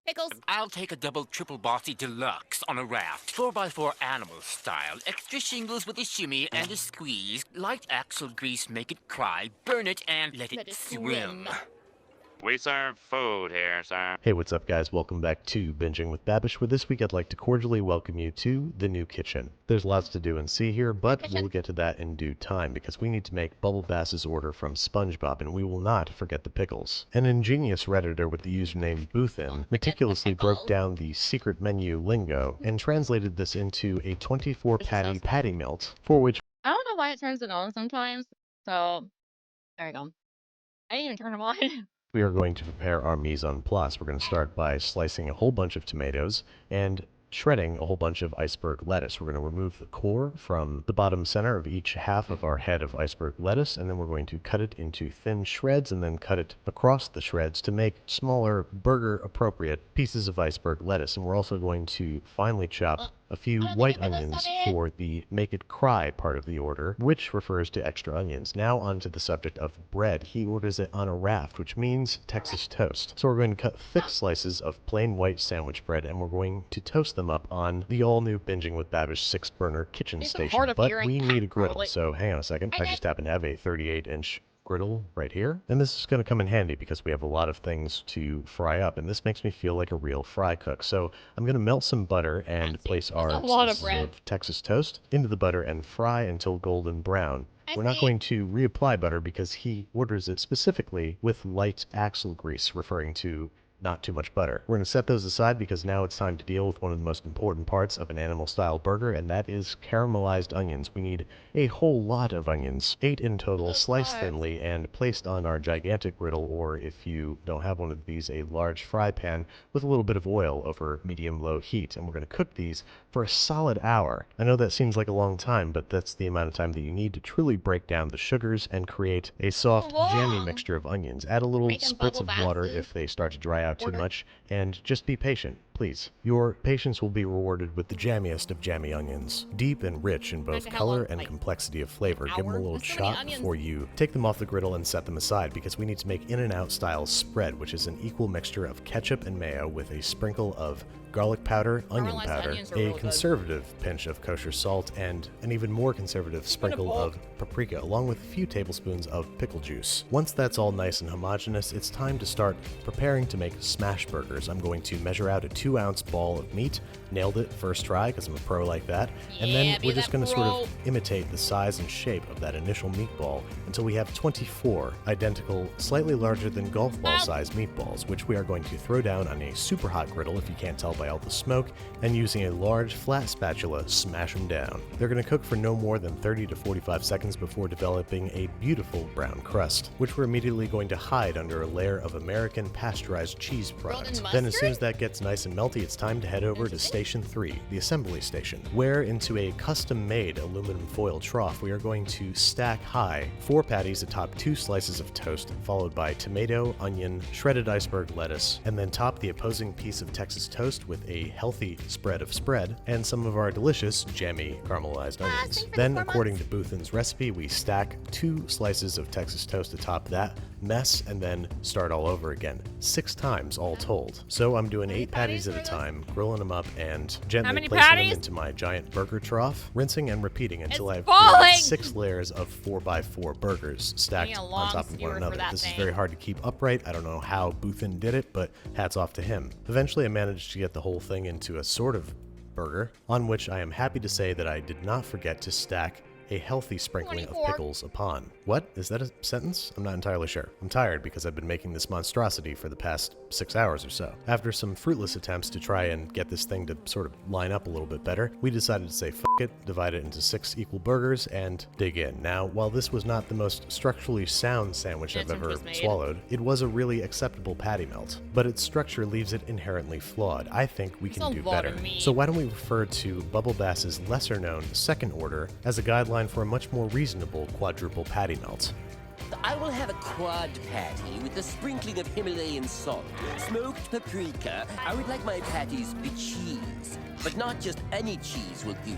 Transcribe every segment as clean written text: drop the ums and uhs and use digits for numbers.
Pickles. I'll take a double triple bossy deluxe on a raft, 4x4 animal style, extra shingles with a shimmy and a squeeze, light axle grease, make it cry, burn it and let it swim. We serve food here, sir. Hey, what's up guys? Welcome back to Binging with Babish, where this week I'd like to cordially welcome you to the new kitchen. There's lots to do and see here, but we'll get to that in due time because we need to make Bubble Bass's order from SpongeBob, and we will not forget the pickles. An ingenious Redditor with the username Boothin meticulously broke down the secret menu lingo and translated this into a 24 patty patty melt, for which I don't know why it turns it on sometimes. So there you go. I didn't even turn them on. we are going to prepare our mise en place. We're going to start by slicing a whole bunch of tomatoes and shredding a whole bunch of iceberg lettuce. We're going to remove the core from the bottom center of each half of our head of iceberg lettuce, and then we're going to cut it into thin shreds and then cut it across the shreds to make smaller burger-appropriate pieces of iceberg lettuce. And we're also going to finely chop a few white onions for the make it cry part of the order, which refers to extra onions. Now onto the subject of bread. He orders it on a raft, which means Texas toast. So we're going to cut thick slices of plain white sandwich bread, and we're going to toast them up on the all-new Binging with Babish 6-burner kitchen station. But we need a griddle, so hang on a second. I just happen to have a 38-inch griddle right here, and this is going to come in handy because we have a lot of things to fry up, and this makes me feel like a real fry cook. So I'm going to melt some butter and place our slices of Texas toast into the butter and fry until golden brown. We're not going to reapply butter because he orders it specifically with light axle grease, referring to not too much butter. We're going to set those aside because now it's time to deal with one of the most important parts of an animal-style burger, and that is caramelized onions. We need a whole lot of onions, 8 in total, sliced thinly and placed on our gigantic griddle, or if you don't have one of these, a large fry pan with a little bit of oil over medium-low heat. And we're going to cook these for a solid hour. I know that seems like a long time, but that's the amount of time that you need to truly break down the sugars and create a soft, jammy mixture of onions. Add a little spritz of water if they start to dry out too much, and just be patient, please. Your patience will be rewarded with the jammiest of jammy onions. Deep and rich in both color and complexity of flavor. Give them a little shot before you take them off the griddle and set them aside, because we need to make In-N-Out style spread, which is an equal mixture of ketchup and mayo with a sprinkle of garlic powder, onion powder, a conservative pinch of kosher salt, and an even more conservative sprinkle of paprika, along with a few tablespoons of pickle juice. Once that's all nice and homogeneous, it's time to start preparing to make smash burgers. I'm going to measure out a 2-ounce ball of meat. Nailed it first try because I'm a pro like that. And then we're just going to sort of imitate the size and shape of that initial meatball until we have 24 identical, slightly larger than golf ball size meatballs, which we are going to throw down on a super hot griddle, if you can't tell by all the smoke, and using a large flat spatula, smash them down. They're going to cook for no more than 30 to 45 seconds before developing a beautiful brown crust, which we're immediately going to hide under a layer of American pasteurized cheese product. Then as soon as that gets nice and melty, it's time to head over to Station 3, the assembly station, where into a custom-made aluminum foil trough we are going to stack high 4 patties atop 2 slices of toast, followed by tomato, onion, shredded iceberg lettuce, and then top the opposing piece of Texas toast with a healthy spread of spread and some of our delicious jammy caramelized onions. Then, according to Boothin's recipe, we stack 2 slices of Texas toast atop that mess and then start all over again, 6 times all told. So I'm doing 8 patties at a time, grilling them up and gently placing them into my giant burger trough, rinsing and repeating until I've created 6 layers of 4x4 burgers stacked on top of one another. This is very hard to keep upright. I don't know how Boothin did it, but hats off to him. Eventually I managed to get the whole thing into a sort of burger, on which I am happy to say that I did not forget to stack a healthy sprinkling of pickles upon. What? Is that a sentence? I'm not entirely sure. I'm tired because I've been making this monstrosity for the past 6 hours or so. After some fruitless attempts to try and get this thing to sort of line up a little bit better, we decided to say f it, divide it into 6 equal burgers, and dig in. Now, while this was not the most structurally sound sandwich I've ever swallowed, it was a really acceptable patty melt. But its structure leaves it inherently flawed. I think we can do better. So why don't we refer to Bubble Bass's lesser-known second order as a guideline for a much more reasonable quadruple patty melt. I will have a quad patty with a sprinkling of Himalayan salt, smoked paprika. I would like my patties with cheese, but not just any cheese will do.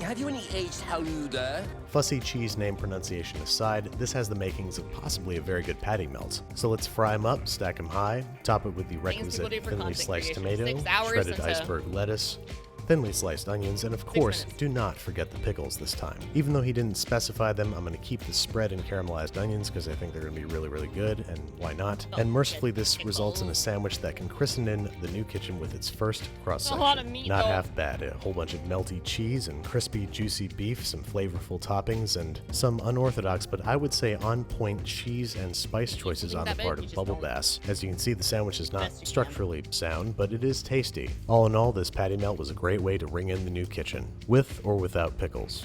Have you any aged Hauda? Fussy cheese name pronunciation aside, this has the makings of possibly a very good patty melt. So let's fry them up, stack them high, top it with the requisite thinly sliced tomato, shredded iceberg lettuce, thinly sliced onions, and of course, do not forget the pickles this time. Even though he didn't specify them, I'm going to keep the spread and caramelized onions because I think they're going to be really, really good, and why not? And mercifully, this results in a sandwich that can christen in the new kitchen with its first cross-section. Not half bad. A whole bunch of melty cheese and crispy, juicy beef, some flavorful toppings, and some unorthodox, but I would say on-point cheese and spice choices on the part of Bubble Bass. As you can see, the sandwich is not structurally sound, but it is tasty. All in all, this patty melt was a great way to ring in the new kitchen, with or without pickles.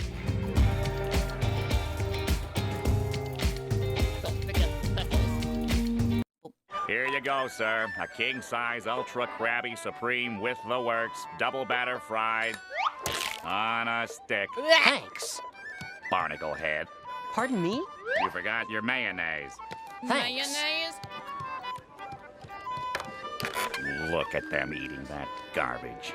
Here you go, sir. A king-size ultra Krabby Supreme with the works, double batter fried, on a stick. Thanks. Barnacle head. Pardon me? You forgot your mayonnaise. Thanks. Mayonnaise? Look at them eating that garbage.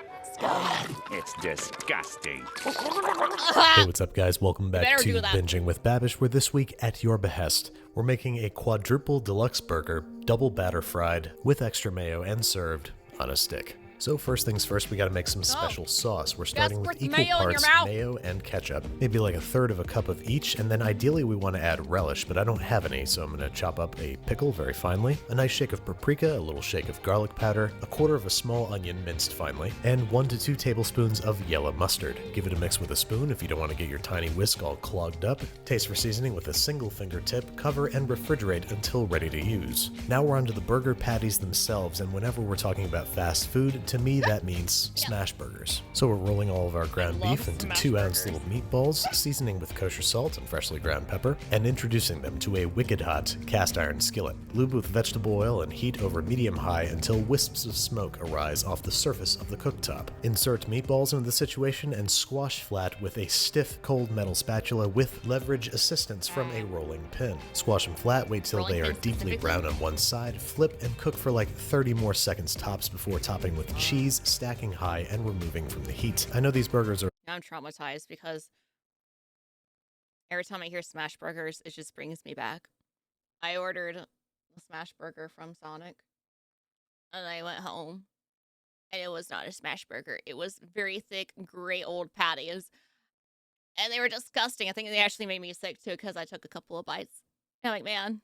It's disgusting. Hey, what's up, guys? Welcome back to Binging with Babish, where this week, at your behest, we're making a quadruple deluxe burger, double batter fried, with extra mayo and served on a stick. So first things first, we gotta make some special sauce. We're starting with equal parts mayo and ketchup, maybe like a third of a cup of each, and then ideally we want to add relish, but I don't have any, so I'm gonna chop up a pickle very finely, a nice shake of paprika, a little shake of garlic powder, a quarter of a small onion minced finely, and 1 to 2 tablespoons of yellow mustard. Give it a mix with a spoon if you don't want to get your tiny whisk all clogged up. Taste for seasoning with a single fingertip, cover and refrigerate until ready to use. Now we're onto the burger patties themselves, and whenever we're talking about fast food, to me that means smash burgers. So we're rolling all of our ground beef into 2-ounce little meatballs, seasoning with kosher salt and freshly ground pepper, and introducing them to a wicked hot cast iron skillet. Lube with vegetable oil and heat over medium-high until wisps of smoke arise off the surface of the cooktop. Insert meatballs into the situation and squash flat with a stiff cold metal spatula with leverage assistance from a rolling pin. Squash them flat, wait till they are deeply brown on one side, flip and cook for like 30 more seconds tops before topping with cheese, stacking high and removing from the heat. I know these burgers are... I'm traumatized because every time I hear smash burgers, it just brings me back. I ordered a smash burger from Sonic, and I went home, and it was not a smash burger. It was very thick, gray old patties, and they were disgusting. I think they actually made me sick, too, because I took a couple of bites. And I'm like, man,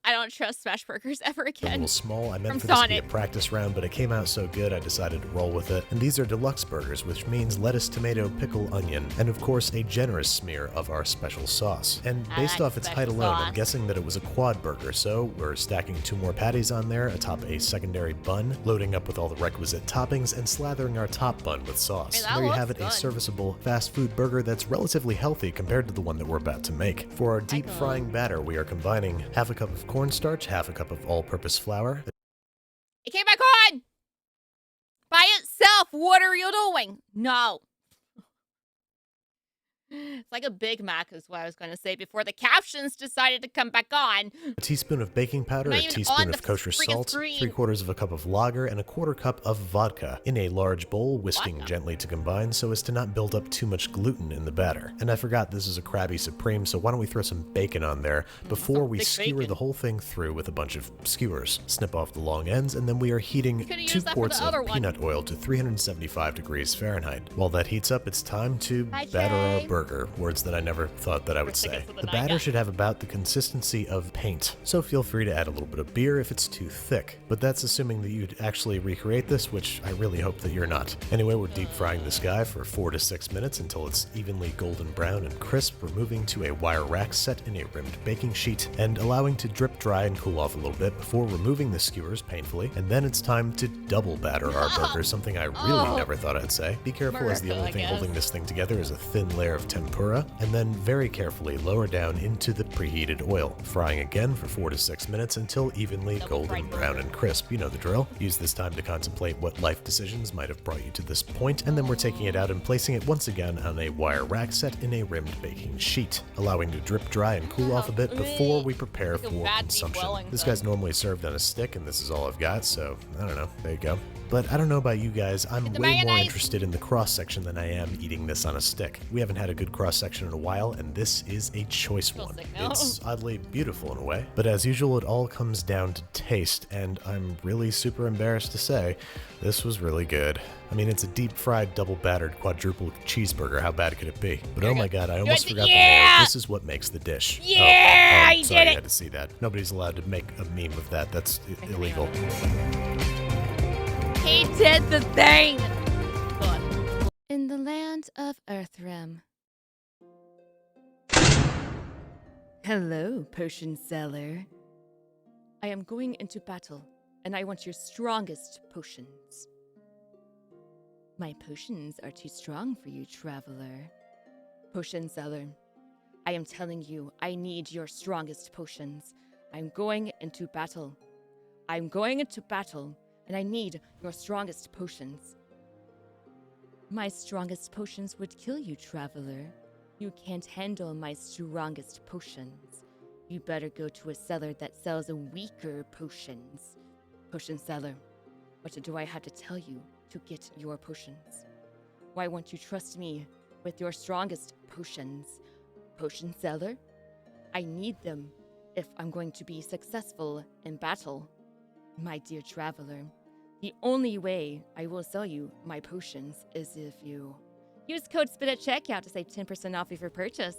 I don't trust smash burgers ever again. A little small. I meant for this to be a practice round, but it came out so good I decided to roll with it. And these are deluxe burgers, which means lettuce, tomato, pickle, onion, and of course a generous smear of our special sauce. And based off its height alone, I'm guessing that it was a quad burger, so we're stacking 2 more patties on there atop a secondary bun, loading up with all the requisite toppings, and slathering our top bun with sauce. There you have it, a serviceable fast food burger that's relatively healthy compared to the one that we're about to make. For our deep frying batter, we are combining half a cup of cornstarch, half a cup of all-purpose flour. It came back on! By itself! What are you doing? No. It's like a Big Mac is what I was going to say before the captions decided to come back on. A teaspoon of baking powder, a teaspoon of kosher salt, 3/4 of a cup of lager, and a 1/4 cup of vodka in a large bowl, whisking gently to combine so as to not build up too much gluten in the batter. And I forgot this is a Krabby Supreme, so why don't we throw some bacon on there before we skewer the whole thing through with a bunch of skewers. Snip off the long ends, and then we are heating 2 quarts of peanut oil to 375 degrees Fahrenheit. While that heats up, it's time to batter our burger. Words that I never thought that I would say. The batter should have about the consistency of paint, so feel free to add a little bit of beer if it's too thick. But that's assuming that you'd actually recreate this, which I really hope that you're not. Anyway, we're deep frying this guy for 4 to 6 minutes until it's evenly golden brown and crisp. We're moving to a wire rack set in a rimmed baking sheet and allowing to drip dry and cool off a little bit before removing the skewers painfully. And then it's time to double batter our burger, something I really never thought I'd say. Be careful, as the only thing holding this thing together is a thin layer of tempura, and then very carefully lower down into the preheated oil, frying again for 4 to 6 minutes until evenly golden brown and crisp. You know the drill. Use this time to contemplate what life decisions might have brought you to this point, and then we're taking it out and placing it once again on a wire rack set in a rimmed baking sheet, allowing to drip dry and cool off a bit before we prepare for consumption. This guy's normally served on a stick, and this is all I've got, so I don't know. There you go. But I don't know about you guys, I'm way more interested in the cross-section than I am eating this on a stick. We haven't had a good cross-section in a while, and this is a choice one. It's oddly beautiful in a way, but as usual, it all comes down to taste, and I'm really super embarrassed to say, this was really good. I mean, it's a deep-fried, double-battered quadruple cheeseburger. How bad could it be? But oh my god, I almost forgot the name. This is what makes the dish. Yeah, I sorry, you had to see that. Nobody's allowed to make a meme of that. That's illegal. He did the thing! In the land of Earthrealm. Hello, potion seller. I am going into battle, and I want your strongest potions. My potions are too strong for you, traveler. Potion seller, I am telling you, I need your strongest potions. I'm going into battle. I'm going into battle, and I need your strongest potions. My strongest potions would kill you, traveler. You can't handle my strongest potions. You better go to a seller that sells weaker potions. Potion seller, what do I have to tell you to get your potions? Why won't you trust me with your strongest potions? Potion seller, I need them if I'm going to be successful in battle. My dear traveler, the only way I will sell you my potions is if you use code SPIT at checkout to save 10% off of your purchase.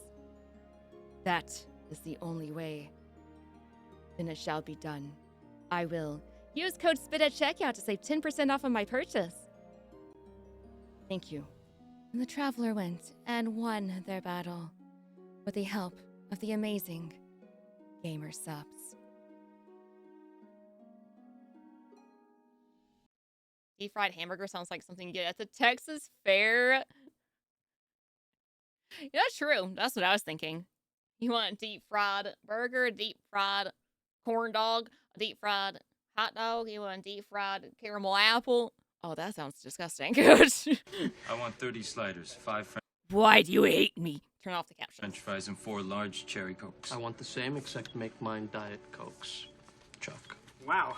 That is the only way. Then it shall be done. I will use code SPIT at checkout to save 10% off of my purchase. Thank you. And the traveler went and won their battle with the help of the amazing Gamer Subs. Deep fried hamburger sounds like something you get at the Texas Fair. Yeah, that's true. That's what I was thinking. You want a deep fried burger, a deep fried corn dog, a deep fried hot dog? You want a deep fried caramel apple? Oh, that sounds disgusting. I want 30 sliders, 5 French Why do you hate me? Turn off the captions. fries, and 4 large cherry cokes. I want the same, except make mine Diet Cokes. Chuck. Wow.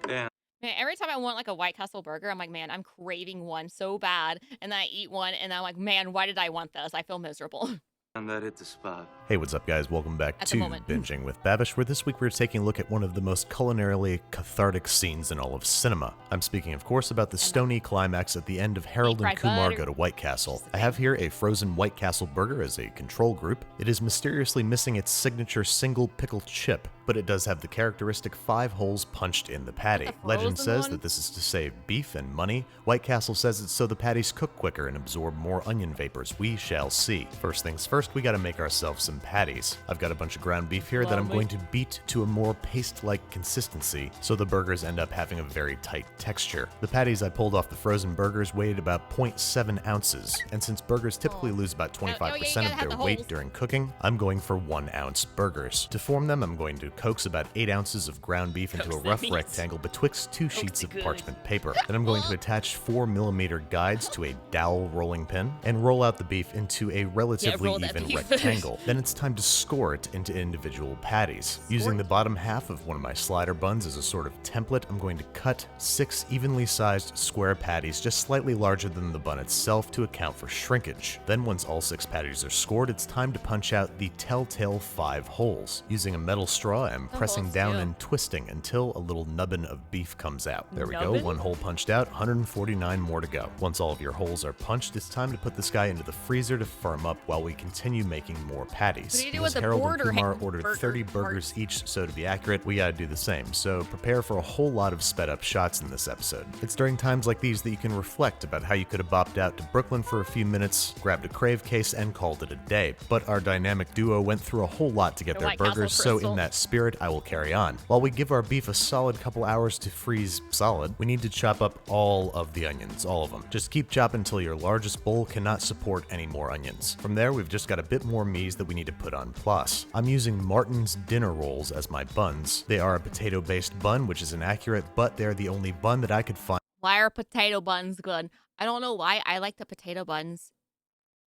Damn. Man, every time I want like a White Castle burger, I'm like, man, I'm craving one so bad. And then I eat one and I'm like, man, why did I want this? I feel miserable. And that hit the spot. Hey, what's up, guys? Welcome back At to the moment. Binging with Babish, where this week we're taking a look at one of the most culinarily cathartic scenes in all of cinema. I'm speaking, of course, about the stony climax at the end of Harold and fried Kumar butter. Go to White Castle. I have here a frozen White Castle burger as a control group. It is mysteriously missing its signature single pickle chip, but it does have the characteristic 5 holes punched in the patty. The Legend frozen says one? that this is to save beef and money. White Castle says it's so the patties cook quicker and absorb more onion vapors. We shall see. First things first, we gotta make ourselves some patties. I've got a bunch of ground beef here that I'm going to beat to a more paste-like consistency, so the burgers end up having a very tight texture. The patties I pulled off the frozen burgers weighed about 0.7 ounces, and since burgers typically lose about 25% of their weight during cooking, I'm going for 1-ounce burgers. To form them, I'm going to coax about 8 ounces of ground beef into a rough rectangle betwixt 2 sheets of parchment paper. Then I'm going to attach 4mm guides to a dowel rolling pin and roll out the beef into a relatively roll that even beef. rectangle. Then it's time to score it into individual patties. Using the bottom half of one of my slider buns as a sort of template, I'm going to cut 6 evenly sized square patties just slightly larger than the bun itself to account for shrinkage. Then once all 6 patties are scored, it's time to punch out the telltale 5 holes. Using a metal straw, I'm pressing holes, down too. and twisting until a little nubbin of beef comes out. There we go, Nubbin? 1 hole punched out, 149 more to go. Once all of your holes are punched, it's time to put this guy into the freezer to firm up while we continue making more patties. patties. What do you do Because with the Harold and border Kumar ha- ordered burger 30 burgers each, so to be accurate, we gotta do the same. So prepare for a whole lot of sped up shots in this episode. It's during times like these that you can reflect about how you could have bopped out to Brooklyn for a few minutes, grabbed a Crave case, and called it a day. But our dynamic duo went through a whole lot to get The their White Castle burgers, so Crystal. in that spirit, I will carry on. While we give our beef a solid couple hours to freeze solid, we need to chop up all of the onions, all of them. Just keep chopping until your largest bowl cannot support any more onions. From there, we've just got a bit more mies that we need to put on plus. I'm using Martin's dinner rolls as my buns. They are a potato-based bun, which is inaccurate, but they're the only bun that I could find. Why are potato buns good? I don't know why. I like the potato buns.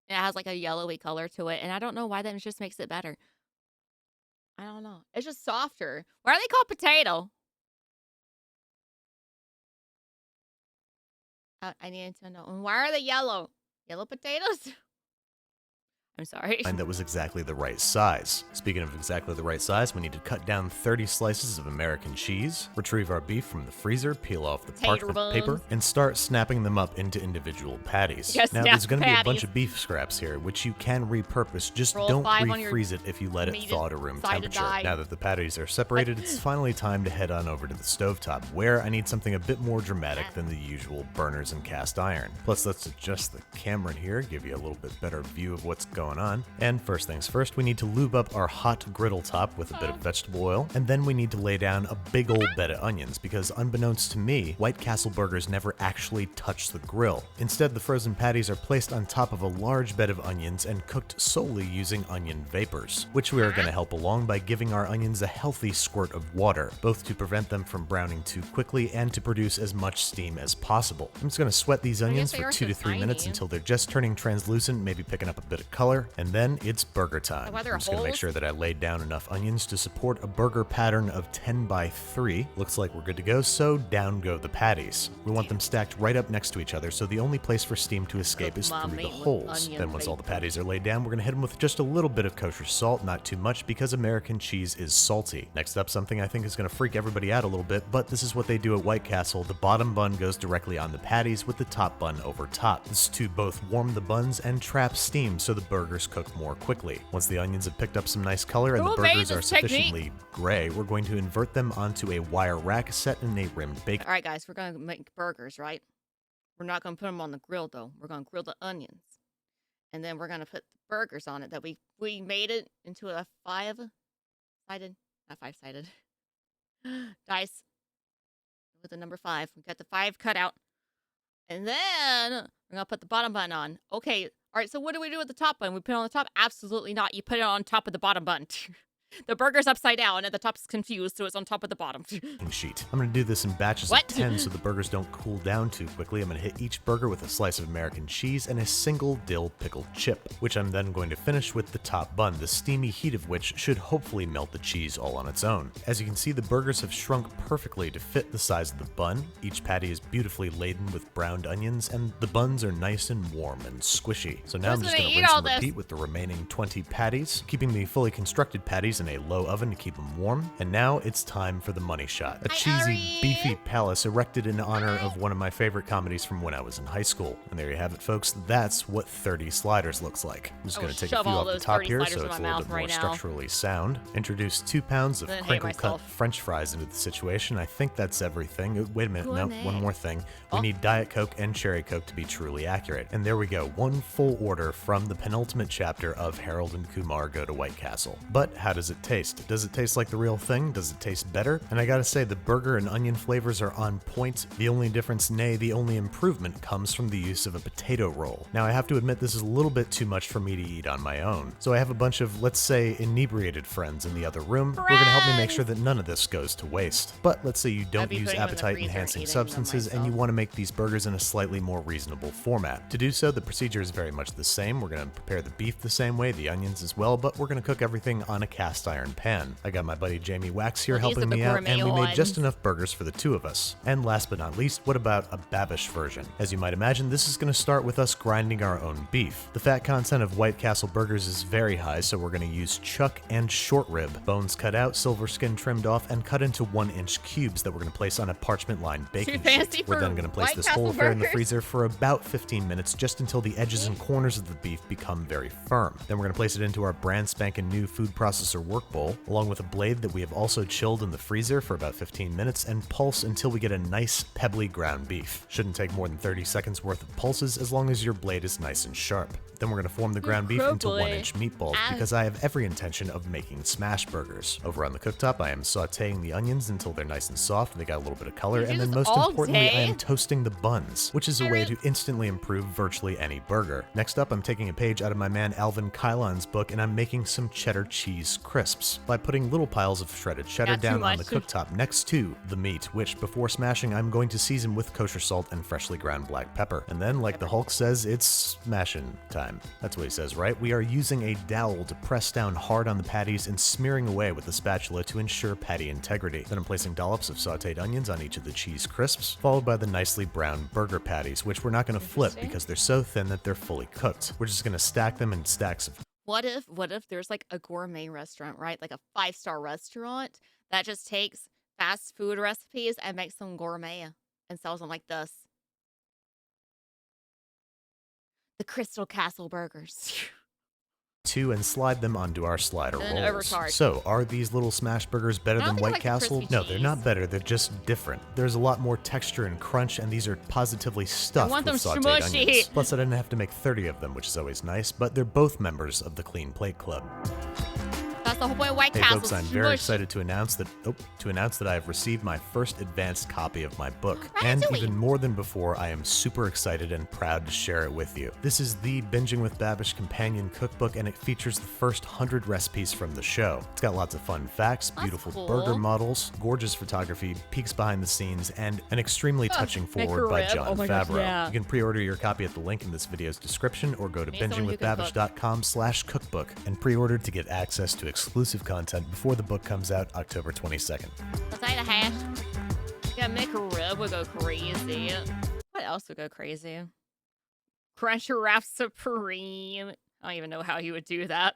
It has like a yellowy color to it, and I don't know why that just makes it better. I don't know. It's just softer. Why are they called potato? I needed to know. And why are they yellow? Yellow potatoes? I'm sorry. That was exactly the right size. Speaking of exactly the right size, we need to cut down 30 slices of American cheese, retrieve our beef from the freezer, peel off the parchment paper, buns. and start snapping them up into individual patties. Yes, Now, snap there's going to be a bunch patties. of beef scraps here, which you can repurpose. Just Roll don't 5 on your refreeze it if you let it meat thaw to room side to temperature. die. Now that the patties are separated, it's finally time to head on over to the stovetop, where I need something a bit more dramatic than the usual burners and cast iron. Plus, let's adjust the camera here, give you a little bit better view of what's going on. And first things first, we need to lube up our hot griddle top with a bit of vegetable oil, and then we need to lay down a big old bed of onions, because unbeknownst to me, White Castle burgers never actually touch the grill. Instead, the frozen patties are placed on top of a large bed of onions and cooked solely using onion vapors, which we are going to help along by giving our onions a healthy squirt of water, both to prevent them from browning too quickly and to produce as much steam as possible. I'm just going to sweat these onions they for are 2 to so 3 minutes tiny. until they're just turning translucent, maybe picking up a bit of color, and then it's burger time. Why I'm there are just gonna make holes? sure that I laid down enough onions to support a burger pattern of 10 by 3. Looks like we're good to go, so down go the patties. We want them stacked right up next to each other, so the only place for steam to escape is through the Umami with holes. onion Then once all the vapor. patties are laid down, we're gonna hit them with just a little bit of kosher salt, not too much, because American cheese is salty. Next up, something I think is gonna freak everybody out a little bit, but this is what they do at White Castle. The bottom bun goes directly on the patties with the top bun over top. This is to both warm the buns and trap steam so the burgers cook more quickly. Once the onions have picked up some nice color and the Who made burgers are this technique? sufficiently gray, we're going to invert them onto a wire rack set in a rimmed bake. All right, guys, we're going to make burgers, right? We're not going to put them on the grill, though. We're going to grill the onions. And then we're going to put the burgers on it that we made it into a five-sided dice with the number 5. We got the 5 cut out. And then we're going to put the bottom bun on. Okay. All right. So what do we do with the top bun? We put it on the top? Absolutely not. You put it on top of the bottom bun. The burger's upside down and the top's confused, so it's on top of the bottom. Sheet. I'm going to do this in batches What? of 10 so the burgers don't cool down too quickly. I'm going to hit each burger with a slice of American cheese and a single dill pickled chip, which I'm then going to finish with the top bun, the steamy heat of which should hopefully melt the cheese all on its own. As you can see, the burgers have shrunk perfectly to fit the size of the bun. Each patty is beautifully laden with browned onions, and the buns are nice and warm and squishy. So now I'm Who's just gonna going to eat rinse all and this? repeat with the remaining 20 patties, keeping the fully constructed patties in a low oven to keep them warm. And now it's time for the money shot. A Hi, cheesy, Ari. beefy palace erected in honor of one of my favorite comedies from when I was in high school. And there you have it, folks. That's what 30 sliders looks like. I'm just I going will to take a shove few all off the those top 30 here sliders so in it's a my little mouth bit more right now. structurally sound. Introduce 2 pounds of Gonna hate crinkle cut myself. French fries into the situation. I think that's everything. Wait a minute. No, Gourmet. one more thing. We Oh. need Diet Coke and Cherry Coke to be truly accurate. And there we go. One full order from the penultimate chapter of Harold and Kumar Go to White Castle. But how does it taste? Does it taste like the real thing? Does it taste better? And I gotta say, the burger and onion flavors are on point. The only difference, nay, the only improvement, comes from the use of a potato roll. Now, I have to admit this is a little bit too much for me to eat on my own. So I have a bunch of, let's say, inebriated friends in the other room who are gonna help me make sure that none of this goes to waste. But let's say you don't be use putting them in the freezer and appetite-enhancing eating them substances and you myself. want to make these burgers in a slightly more reasonable format. To do so, the procedure is very much the same. We're gonna prepare the beef the same way, the onions as well, but we're gonna cook everything on a cast cast iron pan. I got my buddy Jamie Wax here Well, these helping are the me out, and we gourmet made just ones. enough burgers for the two of us. And last but not least, what about a Babish version? As you might imagine, this is going to start with us grinding our own beef. The fat content of White Castle burgers is very high, so we're going to use chuck and short rib. Bones cut out, silver skin trimmed off, and cut into 1-inch cubes that we're going to place on a parchment-lined baking fancy sheet. We're for then going to place White this Castle whole affair in the burgers. freezer for about 15 minutes, just until the edges and corners of the beef become very firm. Then we're going to place it into our brand spanking new food processor work bowl, along with a blade that we have also chilled in the freezer for about 15 minutes, and pulse until we get a nice pebbly ground beef. Shouldn't take more than 30 seconds worth of pulses as long as your blade is nice and sharp. Then we're going to form the ground beef into Probably. 1-inch meatballs because I have every intention of making smash burgers. Over on the cooktop, I am sauteing the onions until they're nice and soft and they got a little bit of color, You do and then this most all importantly, I day? am toasting the buns, which is a way to instantly improve virtually any burger. Next up, I'm taking a page out of my man Alvin Kylon's book, and I'm making some cheddar cheese crisps by putting little piles of shredded cheddar Not too down on the much. cooktop next to the meat, which before smashing, I'm going to season with kosher salt and freshly ground black pepper. And then, like the Hulk says, it's smashing time. That's what he says, right? We are using a dowel to press down hard on the patties and smearing away with the spatula to ensure patty integrity. Then I'm placing dollops of sauteed onions on each of the cheese crisps, followed by the nicely browned burger patties, which we're not going to flip Interesting. because they're so thin that they're fully cooked. We're just going to stack them in stacks of What if there's like a gourmet restaurant, right? Like a 5-star restaurant that just takes fast food recipes and makes them gourmet and sells them like this. The Crystal Castle burgers. two and slide them onto our slider And then rolls. overcharge. So, are these little smash burgers better I don't than think I White like the Castle? crispy No, they're not cheese. better. They're just different. There's a lot more texture and crunch, and these are positively stuffed want with them sauteed smushy. onions. Plus, I didn't have to make 30 of them, which is always nice, but they're both members of the Clean Plate Club. That's the whole point of White Hey Castle. folks, I'm very excited to announce that I have received my first advanced copy of my book. And Ratatouille. even more than before, I am super excited and proud to share it with you. This is the Binging with Babish companion cookbook, and it features the first 100 recipes from the show. It's got lots of fun facts, That's beautiful cool. burger models, gorgeous photography, peeks behind the scenes, and an extremely touching foreword by McRib. John Oh my gosh, Favreau. yeah. You can pre-order your copy at the link in this video's description, or go to Need someone who can cook. bingingwithbabish.com/cookbook and pre-order to get access to exclusive content before the book comes out October 22nd. Potato hash. Yeah, McRib would go crazy. What else would go crazy? Crunch Wrap Supreme. I don't even know how he would do that.